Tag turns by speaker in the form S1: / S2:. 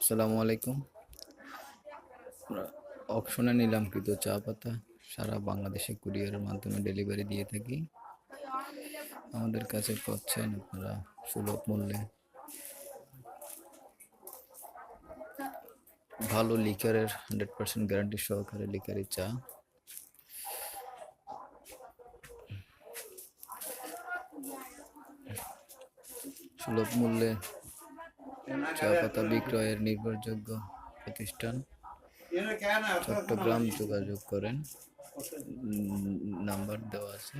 S1: আসসালামু আলাইকুম। অকশনে নিলামকৃত চা পাতা সারা বাংলাদেশে কুরিয়ারের মাধ্যমে ডেলিভারি দিয়ে থাকি। আমাদের কাছে পাচ্ছেন আপনারা সুলভ মূল্যে ভালো লিকারের 100% গ্যারান্টি সহকারে লিকারি চা। সুলভ মূল্যে চা পাতা বিক্রয়ের নির্ভরযোগ্য প্রতিষ্ঠান চট্টগ্রাম। যোগাযোগ করেন, নাম্বার দেওয়া আছে।